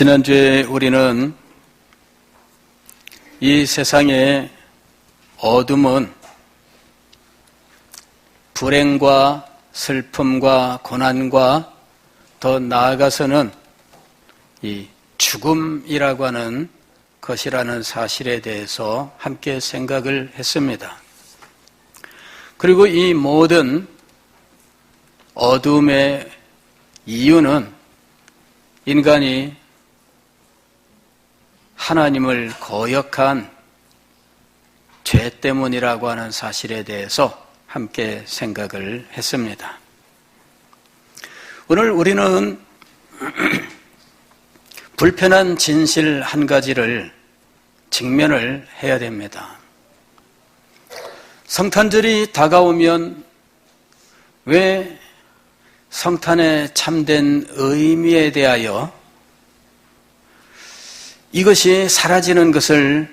지난주에 우리는 이 세상의 어둠은 불행과 슬픔과 고난과 더 나아가서는 이 죽음이라고 하는 것이라는 사실에 대해서 함께 생각을 했습니다. 그리고 이 모든 어둠의 이유는 인간이 하나님을 거역한 죄 때문이라고 하는 사실에 대해서 함께 생각을 했습니다. 오늘 우리는 불편한 진실 한 가지를 직면을 해야 됩니다. 성탄절이 다가오면 왜 성탄의 참된 의미에 대하여 이것이 사라지는 것을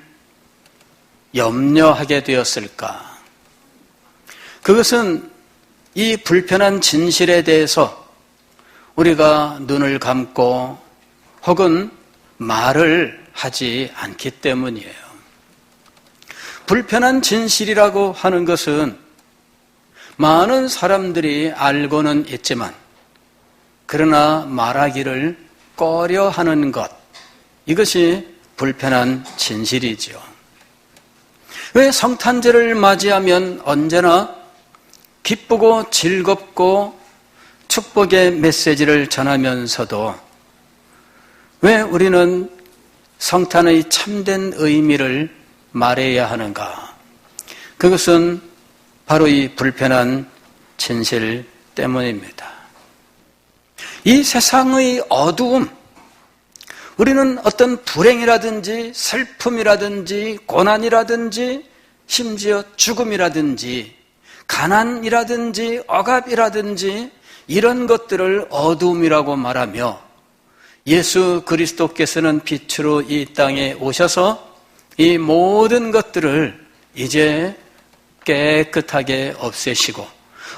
염려하게 되었을까? 그것은 이 불편한 진실에 대해서 우리가 눈을 감고 혹은 말을 하지 않기 때문이에요. 불편한 진실이라고 하는 것은 많은 사람들이 알고는 있지만 그러나 말하기를 꺼려하는 것, 이것이 불편한 진실이지요. 왜 성탄절을 맞이하면 언제나 기쁘고 즐겁고 축복의 메시지를 전하면서도 왜 우리는 성탄의 참된 의미를 말해야 하는가? 그것은 바로 이 불편한 진실 때문입니다. 이 세상의 어두움, 우리는 어떤 불행이라든지 슬픔이라든지 고난이라든지 심지어 죽음이라든지 가난이라든지 억압이라든지 이런 것들을 어두움이라고 말하며 예수 그리스도께서는 빛으로 이 땅에 오셔서 이 모든 것들을 이제 깨끗하게 없애시고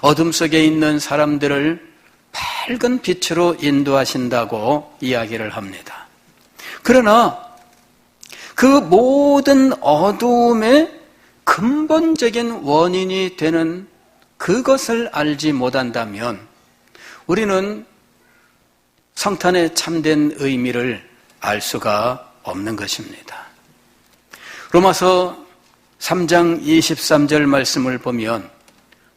어둠 속에 있는 사람들을 밝은 빛으로 인도하신다고 이야기를 합니다. 그러나 그 모든 어두움의 근본적인 원인이 되는 그것을 알지 못한다면 우리는 성탄의 참된 의미를 알 수가 없는 것입니다. 로마서 3장 23절 말씀을 보면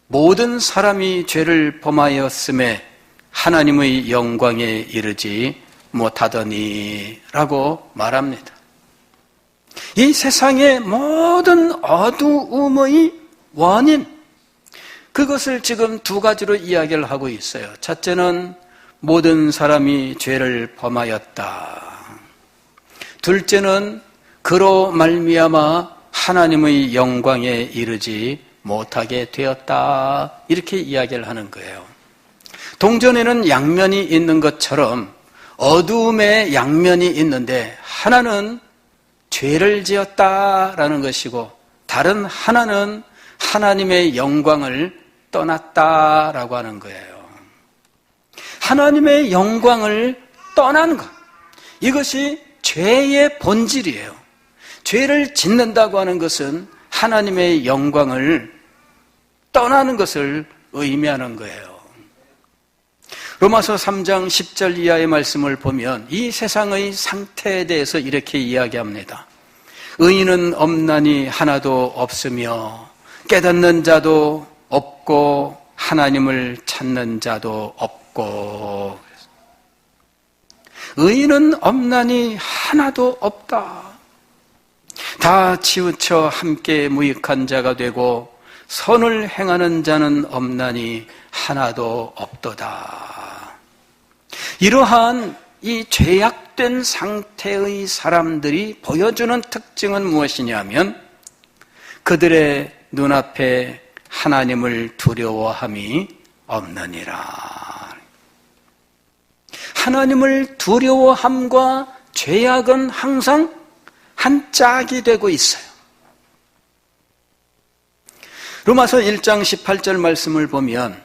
모든 사람이 죄를 범하였음에 하나님의 영광에 이르지 못하더니 라고 말합니다. 이 세상의 모든 어두움의 원인, 그것을 지금 두 가지로 이야기를 하고 있어요. 첫째는 모든 사람이 죄를 범하였다. 둘째는 그로 말미암아 하나님의 영광에 이르지 못하게 되었다. 이렇게 이야기를 하는 거예요. 동전에는 양면이 있는 것처럼 어두움의 양면이 있는데 하나는 죄를 지었다라는 것이고 다른 하나는 하나님의 영광을 떠났다라고 하는 거예요. 하나님의 영광을 떠난 것, 이것이 죄의 본질이에요. 죄를 짓는다고 하는 것은 하나님의 영광을 떠나는 것을 의미하는 거예요. 로마서 3장 10절 이하의 말씀을 보면 이 세상의 상태에 대해서 이렇게 이야기합니다. 의인은 없나니 하나도 없으며 깨닫는 자도 없고 하나님을 찾는 자도 없고 의인은 없나니 하나도 없다. 다 치우쳐 함께 무익한 자가 되고 선을 행하는 자는 없나니 하나도 없도다. 이러한 이 죄악된 상태의 사람들이 보여주는 특징은 무엇이냐면 그들의 눈앞에 하나님을 두려워함이 없느니라. 하나님을 두려워함과 죄악은 항상 한 짝이 되고 있어요. 로마서 1장 18절 말씀을 보면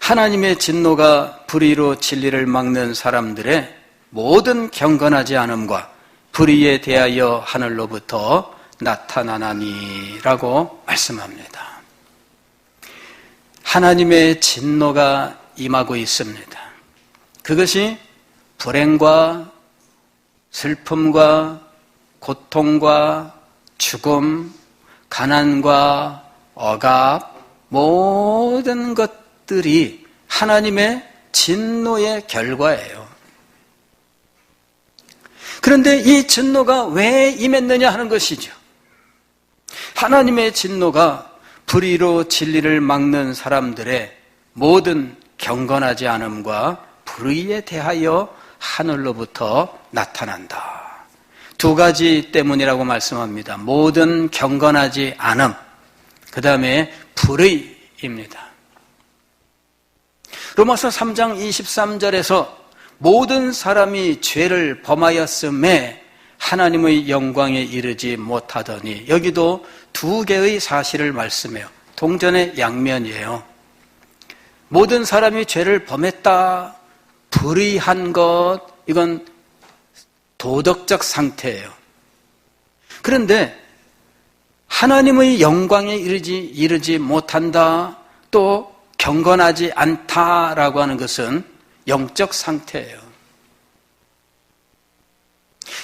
하나님의 진노가 불의로 진리를 막는 사람들의 모든 경건하지 않음과 불의에 대하여 하늘로부터 나타나나니라고 말씀합니다. 하나님의 진노가 임하고 있습니다. 그것이 불행과 슬픔과 고통과 죽음, 가난과 억압, 모든 것들이 하나님의 진노의 결과예요. 그런데 이 진노가 왜 임했느냐 하는 것이죠. 하나님의 진노가 불의로 진리를 막는 사람들의 모든 경건하지 않음과 불의에 대하여 하늘로부터 나타난다. 두 가지 때문이라고 말씀합니다. 모든 경건하지 않음, 그 다음에 불의입니다. 로마서 3장 23절에서 모든 사람이 죄를 범하였음에 하나님의 영광에 이르지 못하더니, 여기도 두 개의 사실을 말씀해요. 동전의 양면이에요. 모든 사람이 죄를 범했다, 불의한 것, 이건 도덕적 상태예요. 그런데 하나님의 영광에 이르지 못한다, 또 경건하지 않다라고 하는 것은 영적 상태예요.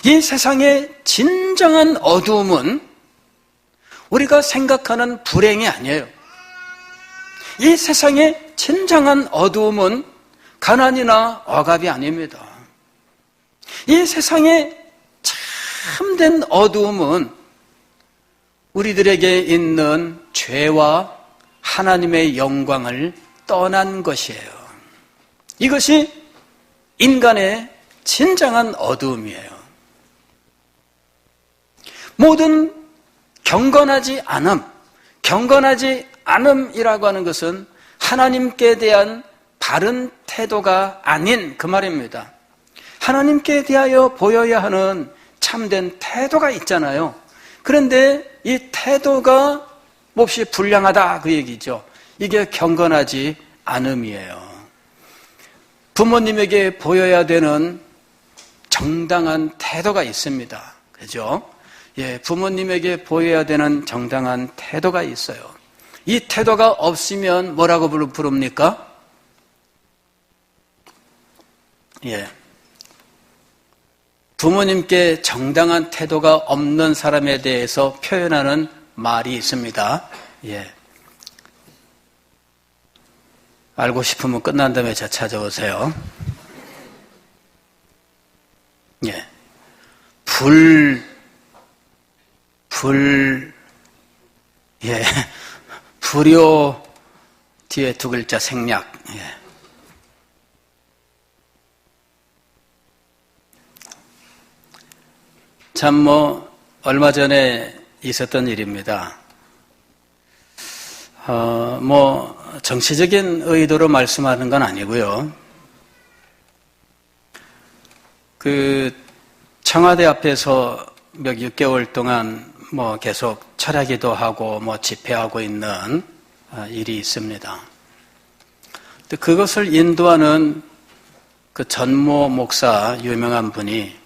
이 세상의 진정한 어두움은 우리가 생각하는 불행이 아니에요. 이 세상의 진정한 어두움은 가난이나 억압이 아닙니다. 이 세상의 참된 어두움은 우리들에게 있는 죄와 하나님의 영광을 떠난 것이에요. 이것이 인간의 진정한 어두움이에요. 모든 경건하지 않음이라고 하는 것은 하나님께 대한 바른 태도가 아닌 그 말입니다. 하나님께 대하여 보여야 하는 참된 태도가 있잖아요. 그런데 이 태도가 몹시 불량하다 그 얘기죠. 이게 경건하지 않음이에요. 부모님에게 보여야 되는 정당한 태도가 있습니다. 그죠? 예, 부모님에게 보여야 되는 정당한 태도가 있어요. 이 태도가 없으면 뭐라고 부릅니까? 예. 부모님께 정당한 태도가 없는 사람에 대해서 표현하는 말이 있습니다. 예. 알고 싶으면 끝난 다음에 저 찾아오세요. 예. 예. 불효 뒤에 두 글자 생략. 예. 참 얼마 전에 있었던 일입니다. 정치적인 의도로 말씀하는 건 아니고요. 청와대 앞에서 몇 6개월 동안 계속 철야기도 하고 집회하고 있는 일이 있습니다. 그것을 인도하는 그 전모 목사 유명한 분이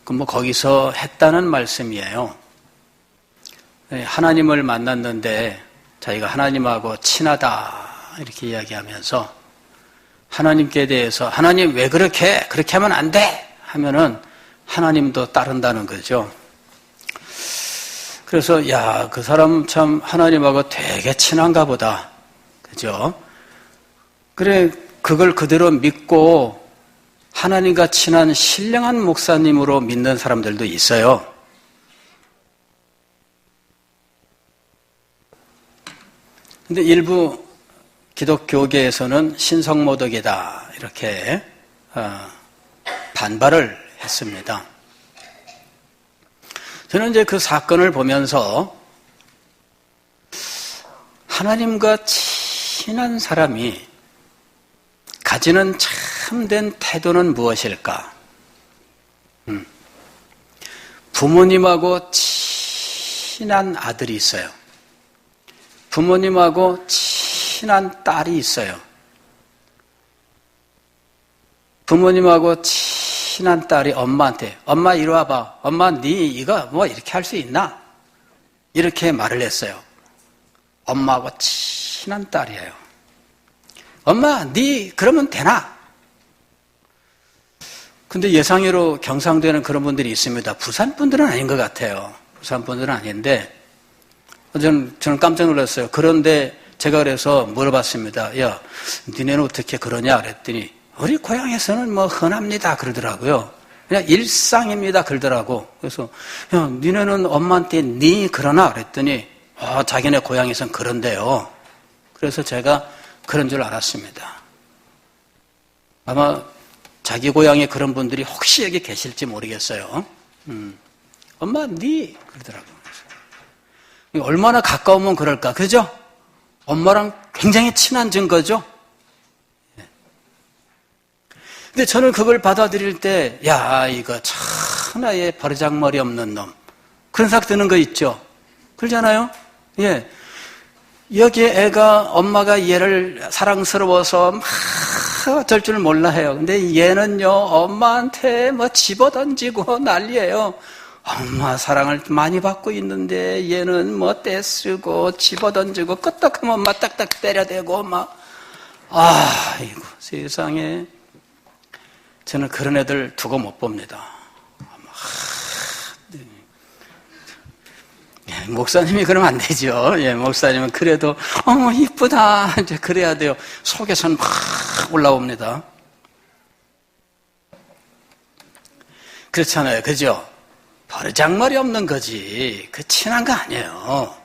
거기서 했다는 말씀이에요. 하나님을 만났는데 자기가 하나님하고 친하다 이렇게 이야기하면서 하나님께 대해서 하나님 왜 그렇게 하면 안 돼 하면은 하나님도 따른다는 거죠. 그래서 그 사람 참 하나님하고 되게 친한가 보다. 그죠? 그래 그걸 그대로 믿고 하나님과 친한 신령한 목사님으로 믿는 사람들도 있어요. 근데 일부 기독교계에서는 신성모독이다 이렇게 반발을 했습니다. 저는 이제 그 사건을 보면서 하나님과 친한 사람이 가지는 참된 태도는 무엇일까? 부모님하고 친한 아들이 있어요. 부모님하고 친한 딸이 있어요. 부모님하고 친한 딸이 엄마한테 엄마 이리 와봐. 엄마 네 이거 뭐 이렇게 할 수 있나? 이렇게 말을 했어요. 엄마하고 친한 딸이에요. 엄마 네 그러면 되나? 근데 예상외로 경상도에는 그런 분들이 있습니다. 부산 분들은 아닌 것 같아요. 부산 분들은 아닌데 저는 깜짝 놀랐어요. 그런데 제가 그래서 물어봤습니다. 야, 니네는 어떻게 그러냐 그랬더니 우리 고향에서는 뭐 흔합니다 그러더라고요. 그냥 일상입니다 그러더라고. 그래서 야, 니네는 엄마한테 니 그러나 그랬더니 자기네 고향에서는 그런데요. 그래서 제가 그런 줄 알았습니다. 아마 자기 고향에 그런 분들이 혹시 여기 계실지 모르겠어요. 엄마 니 그러더라고요. 얼마나 가까우면 그럴까, 그죠? 엄마랑 굉장히 친한 증거죠? 근데 저는 그걸 받아들일 때, 야, 이거 천하의 버르장머리 없는 놈. 그런 생각 드는 거 있죠? 그러잖아요? 예. 여기 애가, 엄마가 얘를 사랑스러워서 막 어쩔 줄 몰라 해요. 근데 얘는요, 엄마한테 뭐 집어던지고 난리예요. 엄마 사랑을 많이 받고 있는데 얘는 뭐 떼쓰고 집어던지고 끄떡하면 엄마 딱딱 때려대고 막 아이고 세상에 저는 그런 애들 두고 못 봅니다. 목사님이 그러면 안 되죠. 예, 목사님은 그래도 어머 이쁘다 이제 그래야 돼요. 속에서는 막 올라옵니다. 그렇잖아요, 그죠? 버르장머리 없는 거지. 그 친한 거 아니에요.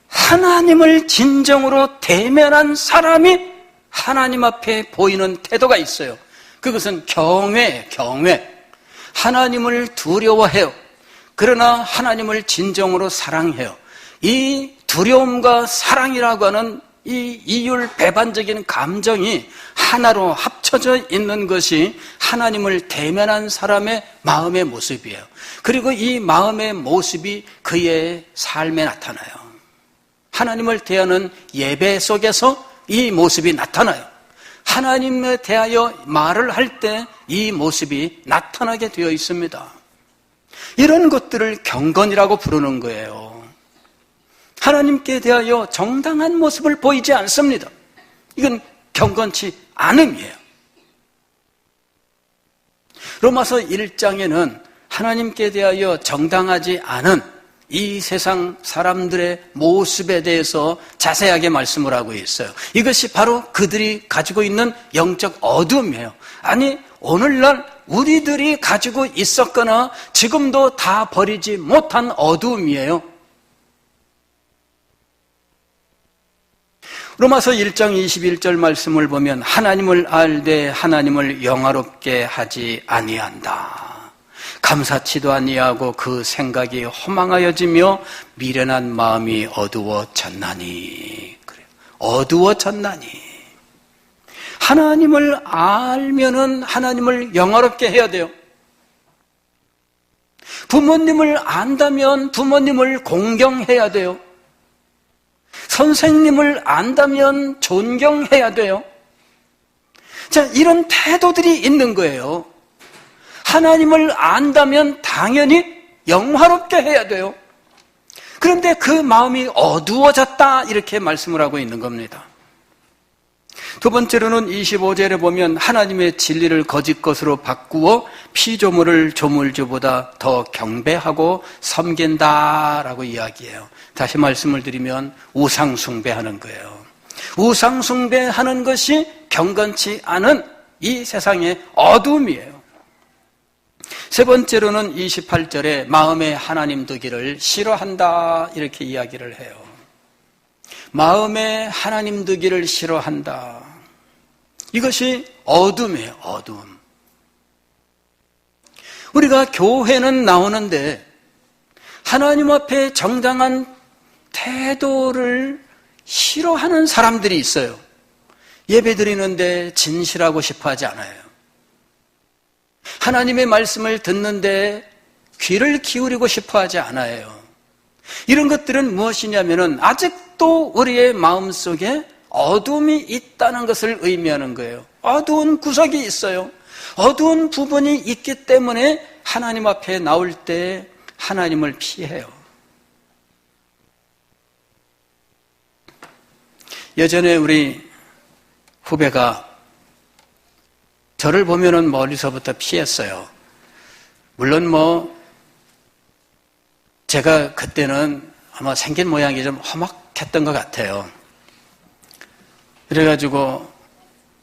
하나님을 진정으로 대면한 사람이 하나님 앞에 보이는 태도가 있어요. 그것은 경외. 하나님을 두려워해요. 그러나 하나님을 진정으로 사랑해요. 이 두려움과 사랑이라고 하는 이 이율배반적인 감정이 하나로 합쳐져 있는 것이 하나님을 대면한 사람의 마음의 모습이에요. 그리고 이 마음의 모습이 그의 삶에 나타나요. 하나님을 대하는 예배 속에서 이 모습이 나타나요. 하나님에 대하여 말을 할 때 이 모습이 나타나게 되어 있습니다. 이런 것들을 경건이라고 부르는 거예요. 하나님께 대하여 정당한 모습을 보이지 않습니다. 이건 경건치 않음이에요. 로마서 1장에는 하나님께 대하여 정당하지 않은 이 세상 사람들의 모습에 대해서 자세하게 말씀을 하고 있어요. 이것이 바로 그들이 가지고 있는 영적 어둠이에요. 아니, 오늘날 우리들이 가지고 있었거나 지금도 다 버리지 못한 어둠이에요. 로마서 1장 21절 말씀을 보면 하나님을 알되 하나님을 영화롭게 하지 아니한다. 감사치도 아니하고 그 생각이 허망하여지며 미련한 마음이 어두워졌나니. 그래요. 어두워졌나니. 하나님을 알면은 하나님을 영화롭게 해야 돼요. 부모님을 안다면 부모님을 공경해야 돼요. 선생님을 안다면 존경해야 돼요. 자, 이런 태도들이 있는 거예요. 하나님을 안다면 당연히 영화롭게 해야 돼요. 그런데 그 마음이 어두워졌다 이렇게 말씀을 하고 있는 겁니다. 두 번째로는 25절에 보면 하나님의 진리를 거짓 것으로 바꾸어 피조물을 조물주보다 더 경배하고 섬긴다라고 이야기해요. 다시 말씀을 드리면 우상숭배하는 거예요. 우상숭배하는 것이 경건치 않은 이 세상의 어둠이에요. 세 번째로는 28절에 마음에 하나님 두기를 싫어한다 이렇게 이야기를 해요. 마음에 하나님 두기를 싫어한다. 이것이 어둠이에요. 어둠. 우리가 교회는 나오는데 하나님 앞에 정당한 태도를 싫어하는 사람들이 있어요. 예배 드리는데 진실하고 싶어 하지 않아요. 하나님의 말씀을 듣는데 귀를 기울이고 싶어 하지 않아요. 이런 것들은 무엇이냐면은 아직도 우리의 마음속에 어둠이 있다는 것을 의미하는 거예요. 어두운 구석이 있어요. 어두운 부분이 있기 때문에 하나님 앞에 나올 때 하나님을 피해요. 예전에 우리 후배가 저를 보면은 멀리서부터 피했어요. 물론 제가 그때는 아마 생긴 모양이 좀 험악했던 것 같아요. 그래가지고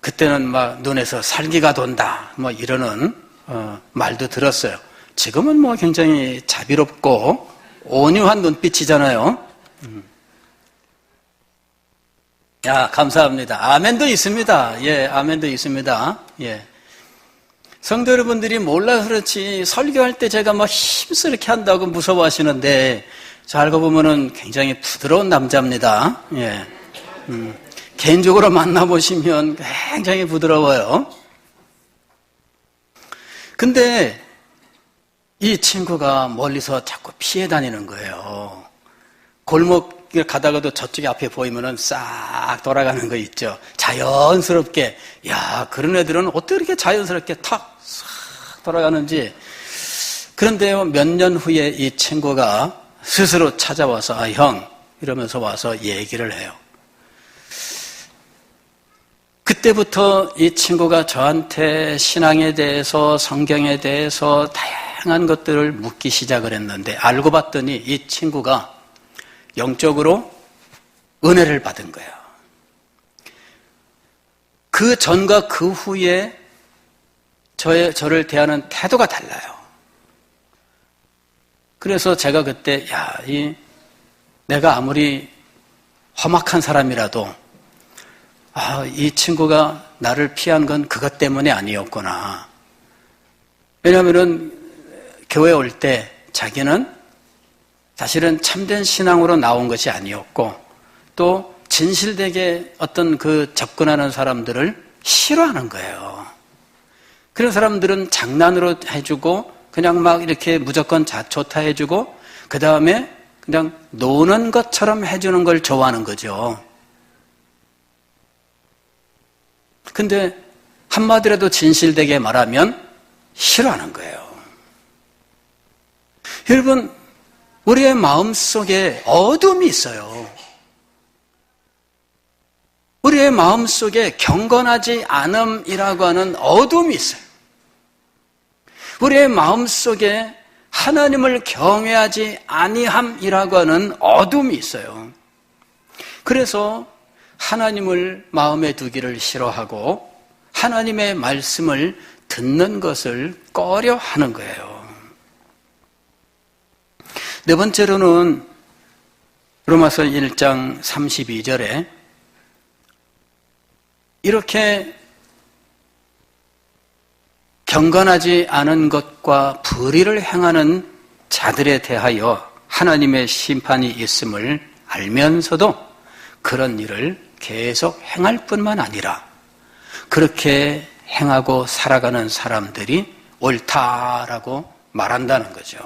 그때는 막 눈에서 살기가 돈다 이러는 말도 들었어요. 지금은 굉장히 자비롭고 온유한 눈빛이잖아요. 야, 감사합니다. 아멘도 있습니다. 예, 아멘도 있습니다. 예. 성도 여러분들이 몰라서 그렇지 설교할 때 제가 힘쓰게 한다고 무서워하시는데 저 알고 보면은 굉장히 부드러운 남자입니다. 예. 개인적으로 만나보시면 굉장히 부드러워요. 근데 이 친구가 멀리서 자꾸 피해 다니는 거예요. 골목을 가다가도 저쪽에 앞에 보이면은 싹 돌아가는 거 있죠. 자연스럽게. 야, 그런 애들은 어떻게 이렇게 자연스럽게 탁 싹 돌아가는지. 그런데요, 몇 년 후에 이 친구가 스스로 찾아와서 아, 형 이러면서 와서 얘기를 해요. 그때부터 이 친구가 저한테 신앙에 대해서 성경에 대해서 다양한 것들을 묻기 시작을 했는데 알고 봤더니 이 친구가 영적으로 은혜를 받은 거예요. 그 전과 그 후에 저를 대하는 태도가 달라요. 그래서 제가 그때 내가 아무리 험악한 사람이라도 이 친구가 나를 피한 건 그것 때문이 아니었구나. 왜냐하면 교회 올 때 자기는 사실은 참된 신앙으로 나온 것이 아니었고 또 진실되게 어떤 그 접근하는 사람들을 싫어하는 거예요. 그런 사람들은 장난으로 해주고 그냥 막 이렇게 무조건 좋다 해주고 그 다음에 그냥 노는 것처럼 해주는 걸 좋아하는 거죠. 근데 한마디라도 진실되게 말하면 싫어하는 거예요. 여러분, 우리의 마음속에 어둠이 있어요. 우리의 마음속에 경건하지 않음이라고 하는 어둠이 있어요. 우리의 마음속에 하나님을 경외하지 아니함이라고 하는 어둠이 있어요. 그래서 하나님을 마음에 두기를 싫어하고 하나님의 말씀을 듣는 것을 꺼려 하는 거예요. 네 번째로는 로마서 1장 32절에 이렇게 경건하지 않은 것과 불의를 행하는 자들에 대하여 하나님의 심판이 있음을 알면서도 그런 일을 계속 행할 뿐만 아니라 그렇게 행하고 살아가는 사람들이 옳다라고 말한다는 거죠.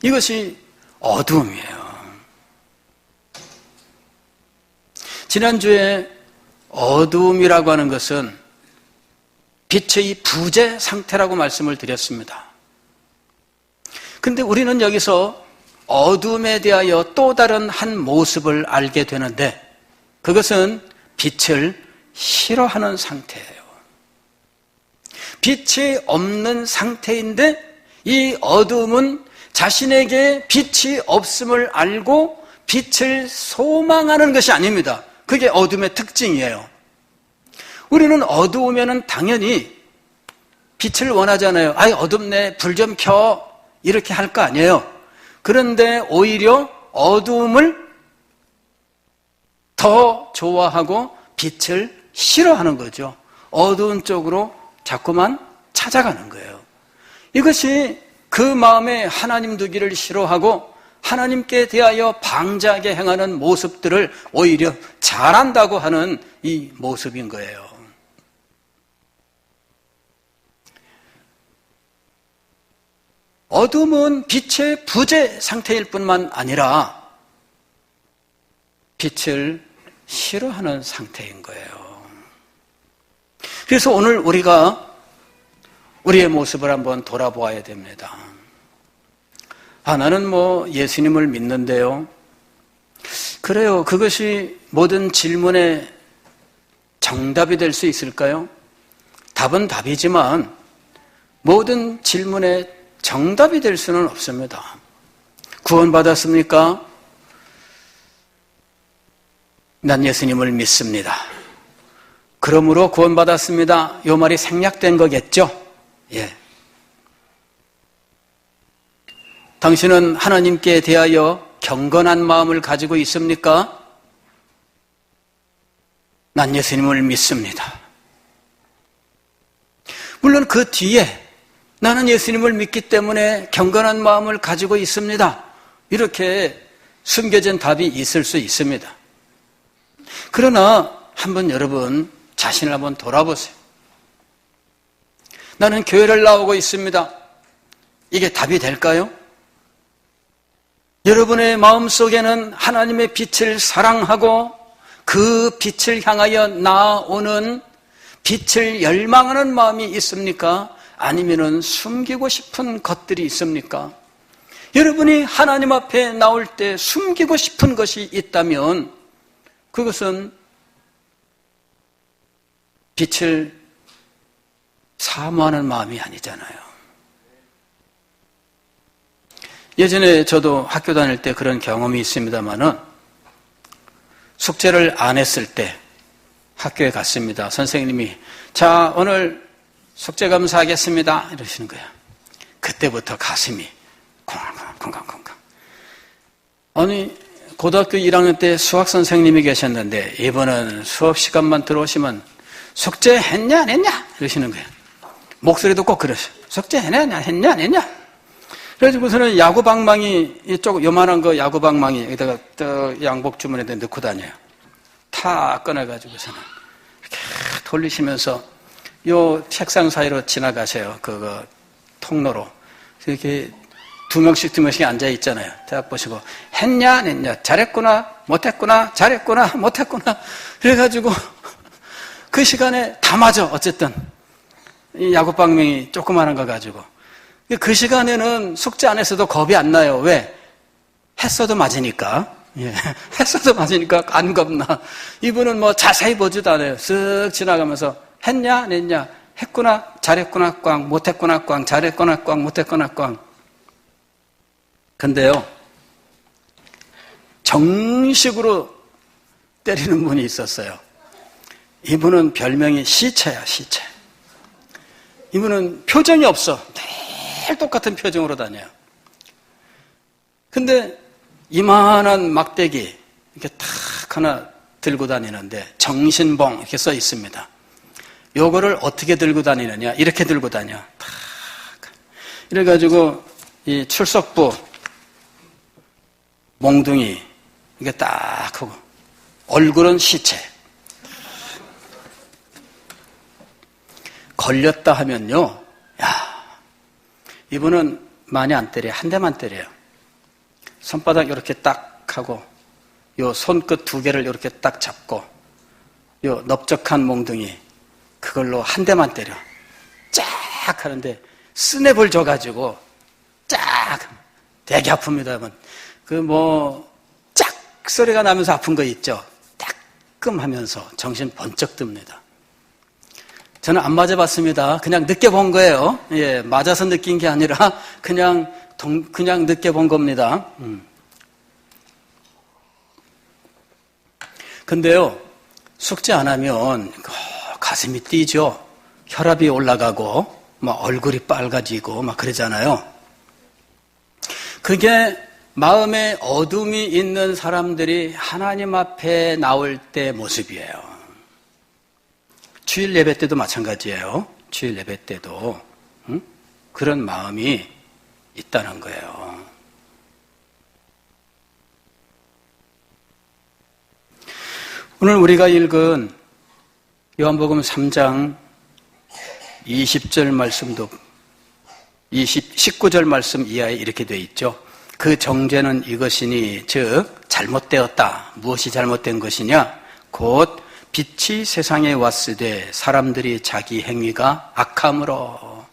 이것이 어둠이에요. 지난주에 어둠이라고 하는 것은 빛의 부재 상태라고 말씀을 드렸습니다. 근데 우리는 여기서 어둠에 대하여 또 다른 한 모습을 알게 되는데 그것은 빛을 싫어하는 상태예요. 빛이 없는 상태인데 이 어둠은 자신에게 빛이 없음을 알고 빛을 소망하는 것이 아닙니다. 그게 어둠의 특징이에요. 우리는 어두우면은 당연히 빛을 원하잖아요. 아이, 어둡네, 불 좀 켜. 이렇게 할 거 아니에요. 그런데 오히려 어두움을 더 좋아하고 빛을 싫어하는 거죠. 어두운 쪽으로 자꾸만 찾아가는 거예요. 이것이 그 마음에 하나님 두기를 싫어하고 하나님께 대하여 방자하게 행하는 모습들을 오히려 잘한다고 하는 이 모습인 거예요. 어둠은 빛의 부재 상태일 뿐만 아니라 빛을 싫어하는 상태인 거예요. 그래서 오늘 우리가 우리의 모습을 한번 돌아보아야 됩니다. 나는 예수님을 믿는데요. 그래요. 그것이 모든 질문의 정답이 될 수 있을까요? 답은 답이지만 모든 질문의 정답이 될 수는 없습니다. 구원받았습니까? 난 예수님을 믿습니다. 그러므로 구원받았습니다. 이 말이 생략된 거겠죠? 예. 당신은 하나님께 대하여 경건한 마음을 가지고 있습니까? 난 예수님을 믿습니다. 물론 그 뒤에 나는 예수님을 믿기 때문에 경건한 마음을 가지고 있습니다. 이렇게 숨겨진 답이 있을 수 있습니다. 그러나 한번 여러분 자신을 한번 돌아보세요. 나는 교회를 나오고 있습니다. 이게 답이 될까요? 여러분의 마음속에는 하나님의 빛을 사랑하고 그 빛을 향하여 나아오는 빛을 열망하는 마음이 있습니까? 아니면은 숨기고 싶은 것들이 있습니까? 여러분이 하나님 앞에 나올 때 숨기고 싶은 것이 있다면 그것은 빛을 사모하는 마음이 아니잖아요. 예전에 저도 학교 다닐 때 그런 경험이 있습니다만은 숙제를 안 했을 때 학교에 갔습니다. 선생님이 자 오늘 숙제 검사하겠습니다 이러시는 거예요. 그때부터 가슴이 쿵쾅쿵쾅. 아니 고등학교 1학년 때 수학 선생님이 계셨는데 이번은 수업 시간만 들어오시면 숙제 했냐 안 했냐 이러시는 거예요. 목소리도 꼭 그러셔. 숙제 했냐 안 했냐. 그래가지고서는 야구방망이 이쪽 요만한 거 야구방망이 여기다가 양복 주머니에 넣고 다녀요. 다 꺼내가지고서는 이렇게 돌리시면서 요 책상 사이로 지나가세요. 그 통로로. 이렇게 두 명씩 앉아 있잖아요. 딱 보시고 했냐 안 했냐 잘했구나 못했구나 잘했구나 못했구나 그래가지고 그 시간에 다 맞아. 어쨌든 이 야구방망이 조그마한 거 가지고 그 시간에는 숙제 안 했어도 겁이 안 나요. 왜? 했어도 맞으니까. 예. 했어도 맞으니까 안 겁나. 이분은 자세히 보지도 않아요. 쓱 지나가면서 했냐 안 했냐 했구나 잘했구나 꽝 못했구나 꽝 잘했구나 꽝 못했구나 꽝. 근데요 정식으로 때리는 분이 있었어요. 이분은 별명이 시체야 시체. 이분은 표정이 없어. 늘 똑같은 표정으로 다녀요. 근데 이만한 막대기 이렇게 탁 하나 들고 다니는데 정신봉 이렇게 써 있습니다. 요거를 어떻게 들고 다니느냐 이렇게 들고 다녀. 탁. 이래가지고 이 출석부 몽둥이 이게 딱 하고 얼굴은 시체. 걸렸다 하면요, 야 이분은 많이 안 때려요. 한 대만 때려요. 손바닥 이렇게 딱 하고 요 손끝 두 개를 이렇게 딱 잡고 요 넓적한 몽둥이 그걸로 한 대만 때려. 쫙 하는데 스냅을 줘가지고 쫙 되게 아픕니다. 짝 소리가 나면서 아픈 거 있죠. 따끔하면서 정신 번쩍 듭니다. 저는 안 맞아봤습니다. 그냥 느껴본 거예요. 예, 맞아서 느낀 게 아니라 그냥 느껴본 겁니다. 근데요, 숙제 안 하면 가슴이 뛰죠. 혈압이 올라가고 얼굴이 빨가지고 그러잖아요. 그게 마음에 어둠이 있는 사람들이 하나님 앞에 나올 때 모습이에요. 주일 예배 때도 마찬가지예요. 주일 예배 때도 그런 마음이 있다는 거예요. 오늘 우리가 읽은 요한복음 3장 20절 말씀도 19절 말씀 이하에 이렇게 되어 있죠. 그 정죄는 이것이니 즉 잘못되었다. 무엇이 잘못된 것이냐? 곧 빛이 세상에 왔으되 사람들이 자기 행위가 악함으로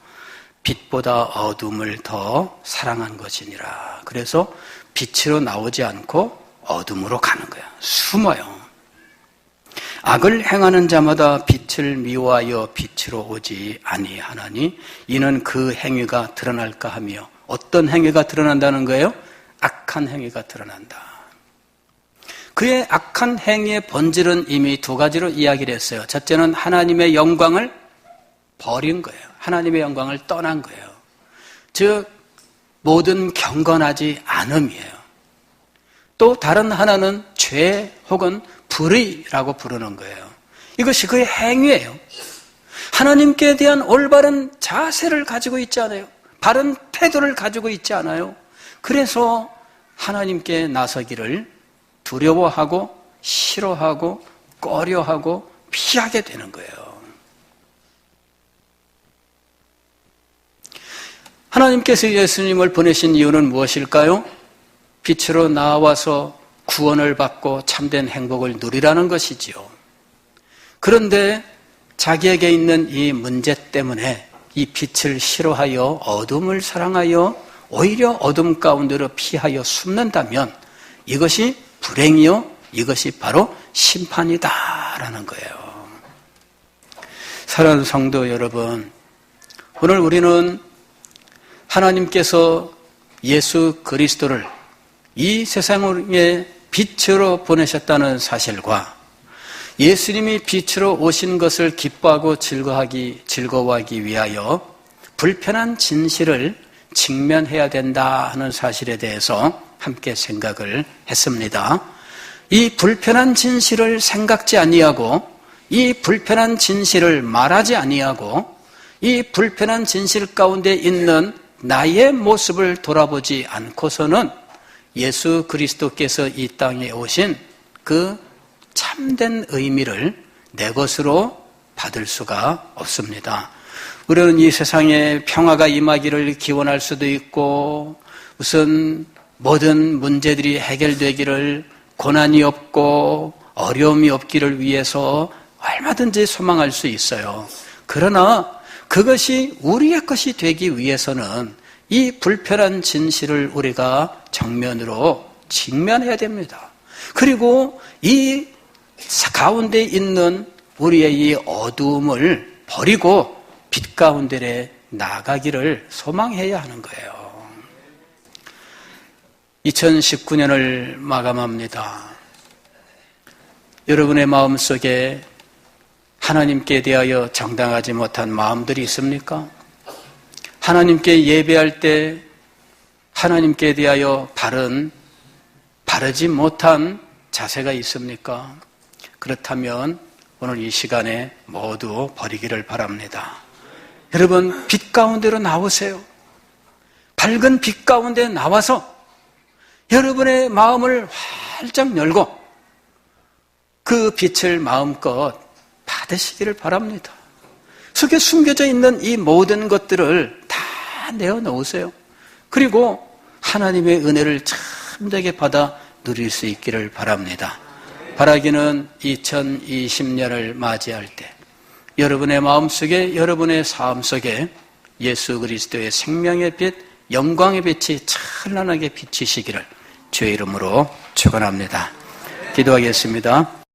빛보다 어둠을 더 사랑한 것이니라. 그래서 빛으로 나오지 않고 어둠으로 가는 거야. 숨어요. 악을 행하는 자마다 빛을 미워하여 빛으로 오지 아니하나니 이는 그 행위가 드러날까 하며. 어떤 행위가 드러난다는 거예요? 악한 행위가 드러난다. 그의 악한 행위의 본질은 이미 두 가지로 이야기를 했어요. 첫째는 하나님의 영광을 버린 거예요. 하나님의 영광을 떠난 거예요. 즉 모든 경건하지 않음이에요. 또 다른 하나는 죄 혹은 불의라고 부르는 거예요. 이것이 그의 행위예요. 하나님께 대한 올바른 자세를 가지고 있지 않아요. 바른 태도를 가지고 있지 않아요. 그래서 하나님께 나서기를 두려워하고 싫어하고 꺼려하고 피하게 되는 거예요. 하나님께서 예수님을 보내신 이유는 무엇일까요? 빛으로 나와서 구원을 받고 참된 행복을 누리라는 것이지요. 그런데 자기에게 있는 이 문제 때문에 이 빛을 싫어하여 어둠을 사랑하여 오히려 어둠 가운데로 피하여 숨는다면 이것이 불행이요, 이것이 바로 심판이다라는 거예요. 사랑하는 성도 여러분, 오늘 우리는 하나님께서 예수 그리스도를 이 세상의 빛으로 보내셨다는 사실과 예수님이 빛으로 오신 것을 기뻐하고 즐거워하기 위하여 불편한 진실을 직면해야 된다 하는 사실에 대해서 함께 생각을 했습니다. 이 불편한 진실을 생각지 아니하고 이 불편한 진실을 말하지 아니하고 이 불편한 진실 가운데 있는 나의 모습을 돌아보지 않고서는 예수 그리스도께서 이 땅에 오신 그 참된 의미를 내 것으로 받을 수가 없습니다. 우리는 이 세상에 평화가 임하기를 기원할 수도 있고 무슨 모든 문제들이 해결되기를, 고난이 없고 어려움이 없기를 위해서 얼마든지 소망할 수 있어요. 그러나 그것이 우리의 것이 되기 위해서는 이 불편한 진실을 우리가 정면으로 직면해야 됩니다. 그리고 이 가운데 있는 우리의 이 어두움을 버리고 빛 가운데 나가기를 소망해야 하는 거예요. 2019년을 마감합니다. 여러분의 마음속에 하나님께 대하여 정당하지 못한 마음들이 있습니까? 하나님께 예배할 때 하나님께 대하여 바르지 못한 자세가 있습니까? 그렇다면 오늘 이 시간에 모두 버리기를 바랍니다. 여러분, 빛 가운데로 나오세요. 밝은 빛 가운데 나와서 여러분의 마음을 활짝 열고 그 빛을 마음껏 받으시기를 바랍니다. 속에 숨겨져 있는 이 모든 것들을 다 내어놓으세요. 그리고 하나님의 은혜를 참되게 받아 누릴 수 있기를 바랍니다. 바라기는 2020년을 맞이할 때 여러분의 마음속에, 여러분의 삶 속에 예수 그리스도의 생명의 빛, 영광의 빛이 찬란하게 비치시기를 주의 이름으로 축원합니다. 기도하겠습니다.